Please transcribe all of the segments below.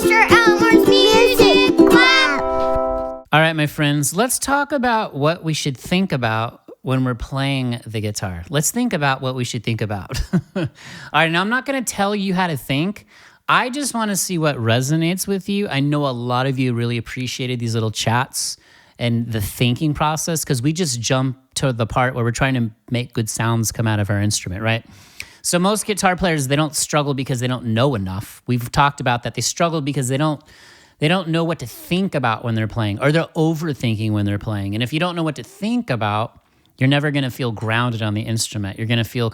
Mr. Elmer's Music Club. All right, my friends, let's talk about what we should think about when we're playing the guitar. Let's think about what we should think about. All right, now I'm not going to tell you how to think. I just want to see what resonates with you. I know a lot of you really appreciated these little chats and the thinking process because we just jump to the part where we're trying to make good sounds come out of our instrument, right? So most guitar players, they don't struggle because they don't know enough. We've talked about that. They struggle because they don't know what to think about when they're playing, or they're overthinking when they're playing. And if you don't know what to think about, you're never going to feel grounded on the instrument. You're going to feel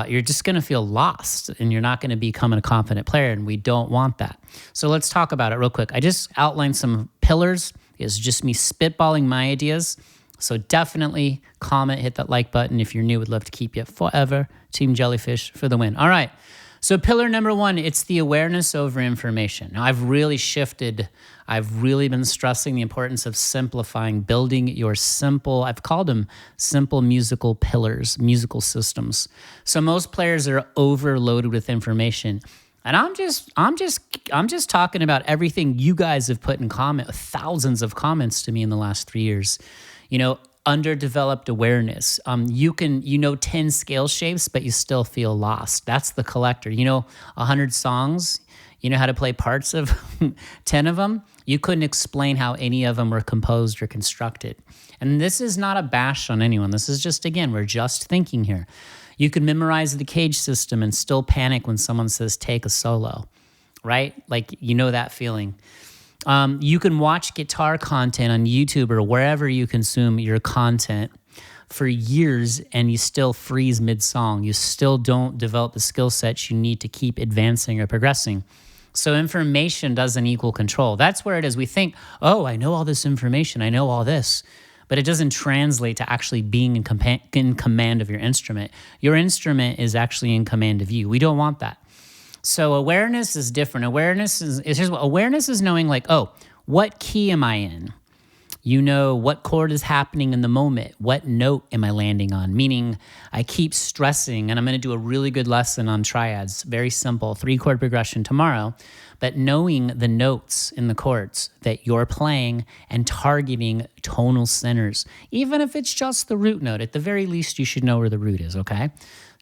you're just going to feel lost, and you're not going to become a confident player, and we don't want that. So let's talk about it real quick. I just outlined some pillars. It's just me spitballing my ideas. So definitely comment, hit that like button. If you're new, would love to keep you forever. Team Jellyfish for the win. All right. So pillar number one, it's the awareness over information. Now I've really shifted. I've really been stressing the importance of simplifying, building your simple, I've called them simple musical pillars, musical systems. So most players are overloaded with information. And I'm just talking about everything you guys have put in comment, thousands of comments to me in the last 3 years. You know, underdeveloped awareness. You know 10 scale shapes, but you still feel lost. That's the collector. You know 100 songs. You know how to play parts of 10 of them. You couldn't explain how any of them were composed or constructed. And this is not a bash on anyone. This is just, again, we're just thinking here. You can memorize the cage system and still panic when someone says, take a solo, right? Like, you know that feeling. You can watch guitar content on YouTube or wherever you consume your content for years and you still freeze mid-song. You still don't develop the skill sets you need to keep advancing or progressing. So information doesn't equal control. That's where it is. We think, oh, I know all this information. I know all this. But it doesn't translate to actually being in command of your instrument. Your instrument is actually in command of you. We don't want that. So awareness is different. Awareness is knowing, like, oh, what key am I in? You know what chord is happening in the moment. What note am I landing on? Meaning I keep stressing, and I'm going to do a really good lesson on triads. Very simple, 3-chord progression tomorrow. But knowing the notes in the chords that you're playing and targeting tonal centers, even if it's just the root note, at the very least, you should know where the root is, okay?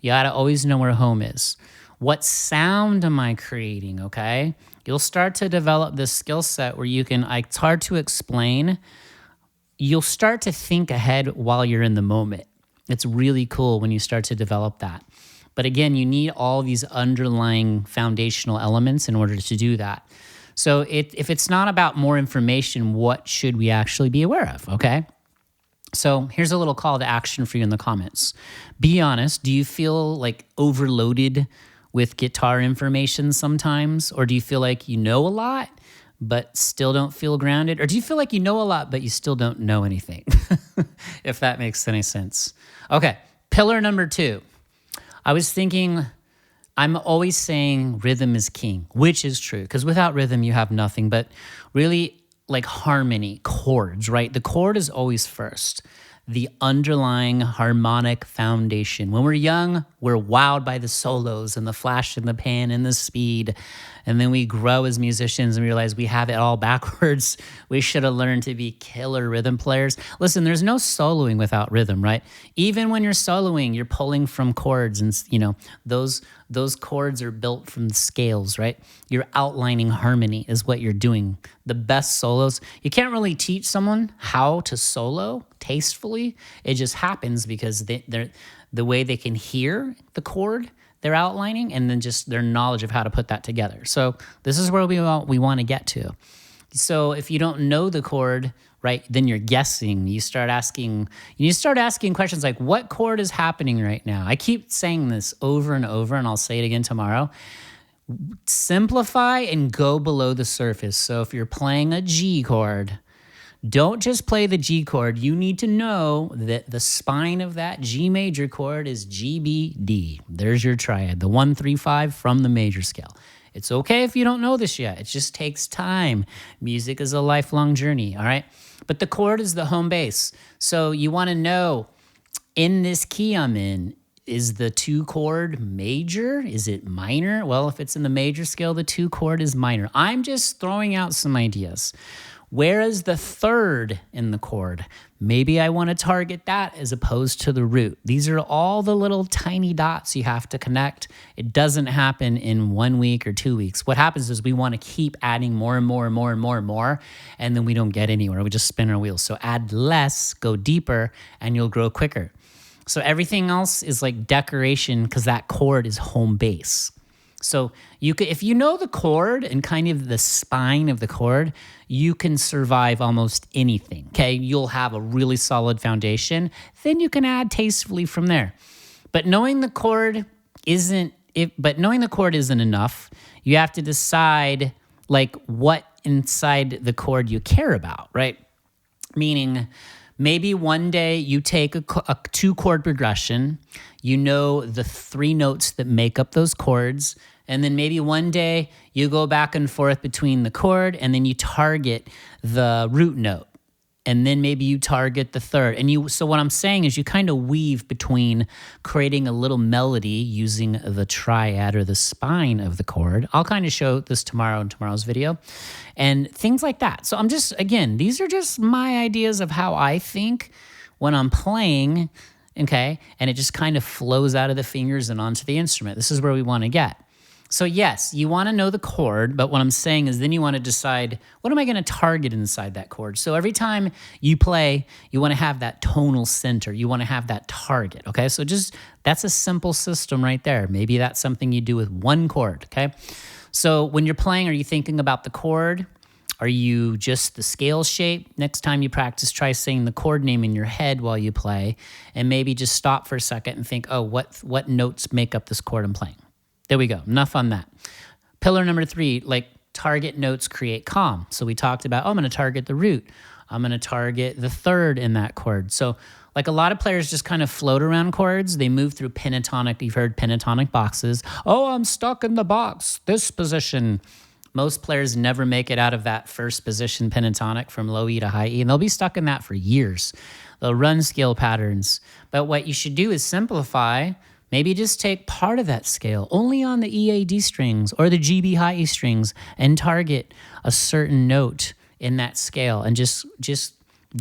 You got to always know where home is. What sound am I creating, okay? You'll start to develop this skill set where you can, it's hard to explain. You'll start to think ahead while you're in the moment. It's really cool when you start to develop that. But again, you need all these underlying foundational elements in order to do that. So if it's not about more information, what should we actually be aware of, okay? So here's a little call to action for you in the comments. Be honest, do you feel like overloaded with guitar information sometimes? Or do you feel like you know a lot, but still don't feel grounded? Or do you feel like you know a lot, but you still don't know anything? If that makes any sense. Okay, pillar number 2. I was thinking, I'm always saying rhythm is king, which is true, because without rhythm, you have nothing, but really like harmony, chords, right? The chord is always first. The underlying harmonic foundation. When we're young, we're wowed by the solos and the flash in the pan and the speed. And then we grow as musicians and realize we have it all backwards. We should have learned to be killer rhythm players. Listen, there's no soloing without rhythm, right? Even when you're soloing, you're pulling from chords, and you know those chords are built from the scales, right? You're outlining harmony is what you're doing. The best solos, you can't really teach someone how to solo tastefully. It just happens because they're the way they can hear the chord they're outlining, and then just their knowledge of how to put that together. So this is where we want to get to. So if you don't know the chord, right, then you're guessing. You start asking questions like, what chord is happening right now? I keep saying this over and over, and I'll say it again tomorrow. Simplify and go below the surface. So if you're playing a G chord, don't just play the G chord. You need to know that the spine of that G major chord is G, B, D. There's your triad, the 1, 3, 5 from the major scale. It's okay if you don't know this yet. It just takes time. Music is a lifelong journey, all right? But the chord is the home base. So you want to know, in this key I'm in, is the 2 chord major? Is it minor? Well, if it's in the major scale, the 2 chord is minor. I'm just throwing out some ideas. Where is the 3rd in the chord? Maybe I want to target that as opposed to the root. These are all the little tiny dots you have to connect. It doesn't happen in 1 week or 2 weeks. What happens is we want to keep adding more and more and more and more and more, and then we don't get anywhere. We just spin our wheels. So add less, go deeper, and you'll grow quicker. So everything else is like decoration because that chord is home base. So you could, if you know the chord and kind of the spine of the chord, you can survive almost anything, okay? You'll have a really solid foundation. Then you can add tastefully from there. But knowing the chord isn't enough. You have to decide like what inside the chord you care about, right? Meaning maybe one day you take a 2-chord progression, you know the 3 notes that make up those chords, and then maybe one day you go back and forth between the chord and then you target the root note. And then maybe you target the 3rd. And so what I'm saying is you kind of weave between creating a little melody using the triad or the spine of the chord. I'll kind of show this tomorrow in tomorrow's video and things like that. So I'm just, again, these are just my ideas of how I think when I'm playing, okay? And it just kind of flows out of the fingers and onto the instrument. This is where we want to get. So yes, you want to know the chord, but what I'm saying is then you want to decide, what am I going to target inside that chord? So every time you play, you want to have that tonal center. You want to have that target, okay? So just, that's a simple system right there. Maybe that's something you do with 1 chord, okay? So when you're playing, are you thinking about the chord? Are you just the scale shape? Next time you practice, try saying the chord name in your head while you play, and maybe just stop for a second and think, oh, what notes make up this chord I'm playing? There we go. Enough on that. Pillar number 3, like target notes create calm. So we talked about, oh, I'm going to target the root. I'm going to target the 3rd in that chord. So like a lot of players just kind of float around chords. They move through pentatonic. You've heard pentatonic boxes. Oh, I'm stuck in the box, this position. Most players never make it out of that first position pentatonic from low E to high E, and they'll be stuck in that for years. They'll run scale patterns. But what you should do is simplify. Maybe just take part of that scale only on the EAD strings or the GB high E strings and target a certain note in that scale and just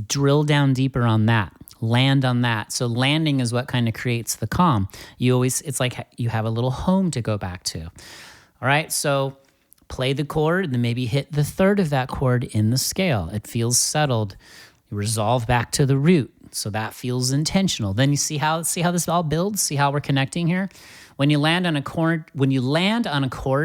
drill down deeper on that, land on that. So landing is what kind of creates the calm. It's like you have a little home to go back to. All right, so play the chord and then maybe hit the 3rd of that chord in the scale. It feels settled. You resolve back to the root. So that feels intentional. Then you see how this all builds. See how we're connecting here. When you land on a chord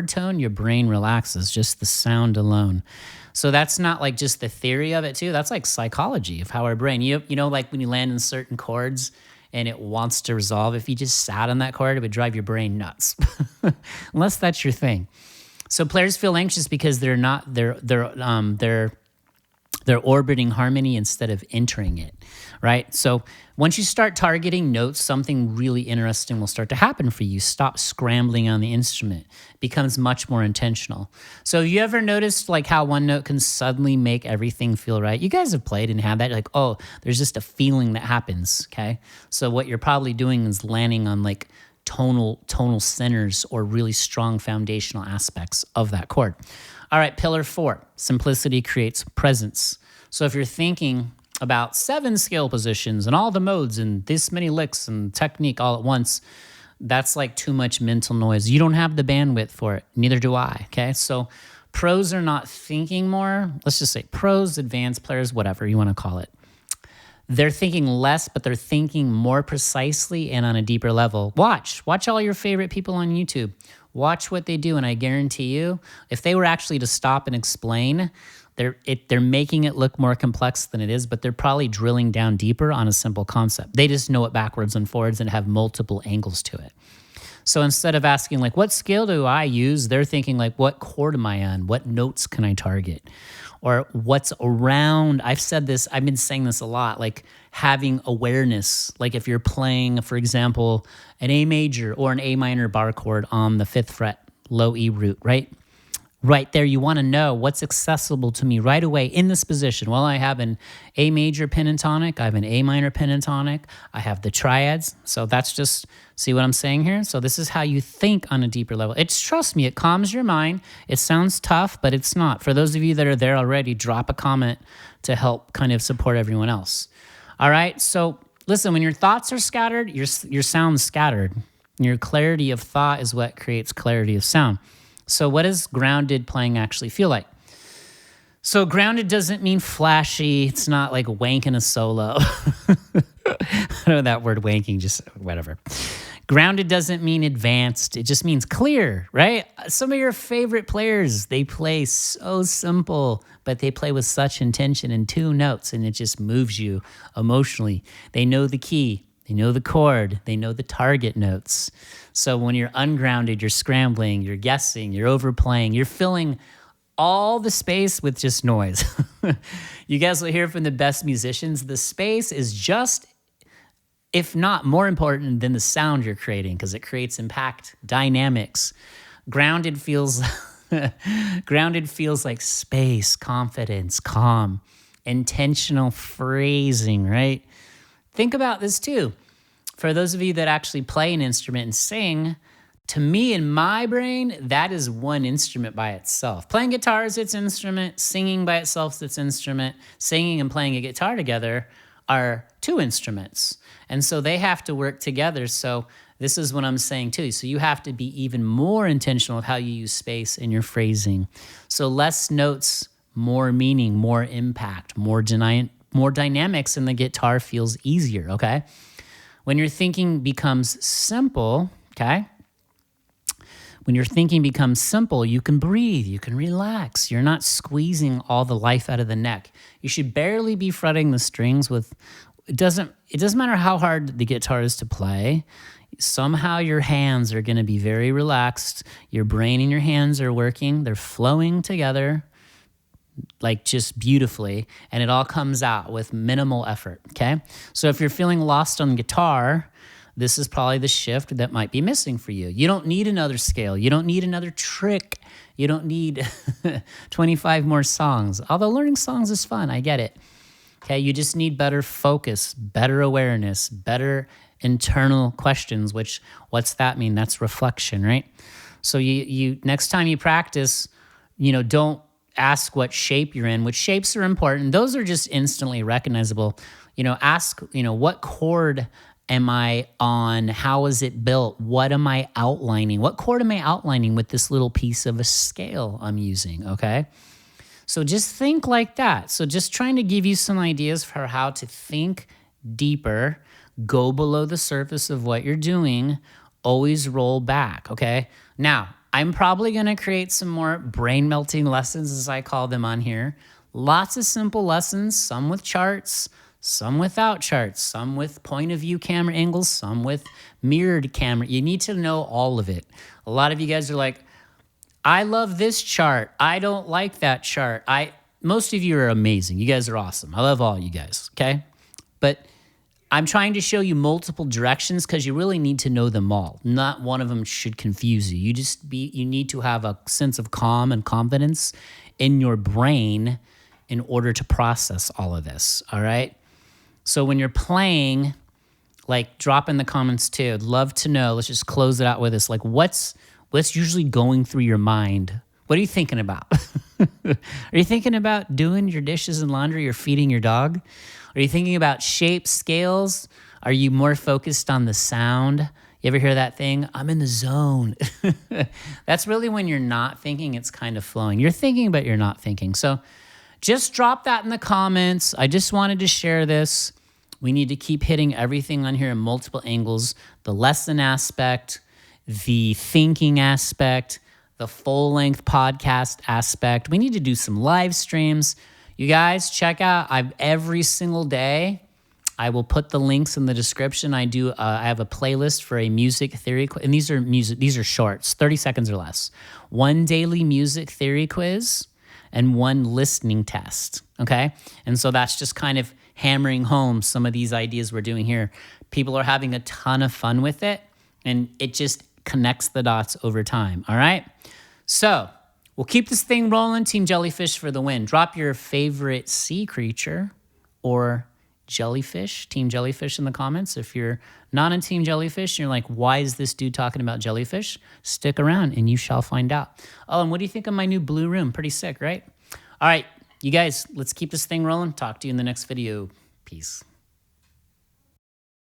tone, your brain relaxes. Just the sound alone. So that's not like just the theory of it too. That's like psychology of how our brain. You know, like when you land in certain chords and it wants to resolve. If you just sat on that chord, it would drive your brain nuts. Unless that's your thing. So players feel anxious because they're orbiting harmony instead of entering it, right? So once you start targeting notes, something really interesting will start to happen for you. Stop scrambling on the instrument. It becomes much more intentional. So you ever noticed like how one note can suddenly make everything feel right? You guys have played and had that, like, oh, there's just a feeling that happens, okay? So what you're probably doing is landing on like tonal centers or really strong foundational aspects of that chord. All right, pillar 4, simplicity creates presence. So if you're thinking about 7 scale positions and all the modes and this many licks and technique all at once, that's like too much mental noise. You don't have the bandwidth for it. Neither do I, okay? So pros are not thinking more. Let's just say pros, advanced players, whatever you want to call it. They're thinking less, but they're thinking more precisely and on a deeper level. Watch all your favorite people on YouTube. Watch what they do, and I guarantee you, if they were actually to stop and explain, they're making it look more complex than it is, but they're probably drilling down deeper on a simple concept. They just know it backwards and forwards and have multiple angles to it. So instead of asking, like, what scale do I use? They're thinking, like, what chord am I on? What notes can I target? Or what's around? I've been saying this a lot, like having awareness. Like if you're playing, for example, an A major or an A minor bar chord on the 5th fret, low E root, right? right there. You want to know what's accessible to me right away in this position. Well, I have an A major pentatonic. I have an A minor pentatonic. I have the triads. So that's just, see what I'm saying here? So this is how you think on a deeper level. Trust me, it calms your mind. It sounds tough, but it's not. For those of you that are there already, drop a comment to help kind of support everyone else. All right. So listen, when your thoughts are scattered, your sound's scattered. Your clarity of thought is what creates clarity of sound. So what does grounded playing actually feel like? So grounded doesn't mean flashy. It's not like wanking a solo. I know that word wanking, just whatever. Grounded doesn't mean advanced. It just means clear, right? Some of your favorite players, they play so simple, but they play with such intention in 2 notes, and it just moves you emotionally. They know the key. They know the chord. They know the target notes. So when you're ungrounded, you're scrambling, you're guessing, you're overplaying, you're filling all the space with just noise. You guys will hear from the best musicians. The space is just, if not more important than the sound you're creating, because it creates impact, dynamics. Grounded feels like space, confidence, calm, intentional phrasing, right? Think about this too. For those of you that actually play an instrument and sing, to me, in my brain, that is one instrument by itself. Playing guitar is its instrument. Singing by itself is its instrument. Singing and playing a guitar together are 2 instruments. And so they have to work together. So this is what I'm saying too. So you have to be even more intentional with how you use space in your phrasing. So less notes, more meaning, more impact, more dynamics, and the guitar feels easier, okay? When your thinking becomes simple, okay? When your thinking becomes simple, you can breathe, you can relax. You're not squeezing all the life out of the neck. You should barely be fretting the strings with, it doesn't matter how hard the guitar is to play. Somehow your hands are going to be very relaxed. Your brain and your hands are working. They're flowing together like just beautifully, and it all comes out with minimal effort, okay? So if you're feeling lost on guitar, this is probably the shift that might be missing for you. You don't need another scale. You don't need another trick. You don't need 25 more songs. Although learning songs is fun, I get it. Okay, you just need better focus, better awareness, better internal questions, which, what's that mean? That's reflection, right? So you next time you practice, don't ask what shape you're in, which shapes are important. Those are just instantly recognizable. Ask, what chord am I on? How is it built? What am I outlining? What chord am I outlining with this little piece of a scale I'm using, okay? So just think like that. So just trying to give you some ideas for how to think deeper, go below the surface of what you're doing, always roll back, okay? Now, I'm probably going to create some more brain melting lessons, as I call them, on here. Lots of simple lessons, some with charts, some without charts, some with point of view camera angles, some with mirrored camera. You need to know all of it. A lot of you guys are like, I love this chart. I don't like that chart. Most of you are amazing. You guys are awesome. I love all you guys, okay? But I'm trying to show you multiple directions because you really need to know them all. Not one of them should confuse you. You need to have a sense of calm and confidence in your brain in order to process all of this, all right? So when you're playing, like, drop in the comments too. I'd love to know. Let's just close it out with this. Like, what's usually going through your mind? What are you thinking about? Are you thinking about doing your dishes and laundry or feeding your dog? Are you thinking about shapes, scales? Are you more focused on the sound? You ever hear that thing? I'm in the zone. That's really when you're not thinking, it's kind of flowing. You're thinking, but you're not thinking. So just drop that in the comments. I just wanted to share this. We need to keep hitting everything on here in multiple angles. The lesson aspect, the thinking aspect, the full-length podcast aspect. We need to do some live streams. You guys, check out, every single day, I will put the links in the description. I have a playlist for a music theory, and these are shorts, 30 seconds or less. One daily music theory quiz and one listening test, okay? And so that's just kind of hammering home some of these ideas we're doing here. People are having a ton of fun with it, and it just connects the dots over time, all right? So We'll keep this thing rolling. Team Jellyfish for the win. Drop your favorite sea creature or jellyfish, Team Jellyfish, in the comments. If you're not in Team Jellyfish and you're like, why is this dude talking about jellyfish? Stick around and you shall find out. Oh, and what do you think of my new blue room? Pretty sick, right? All right, you guys, let's keep this thing rolling. Talk to you in the next video. Peace.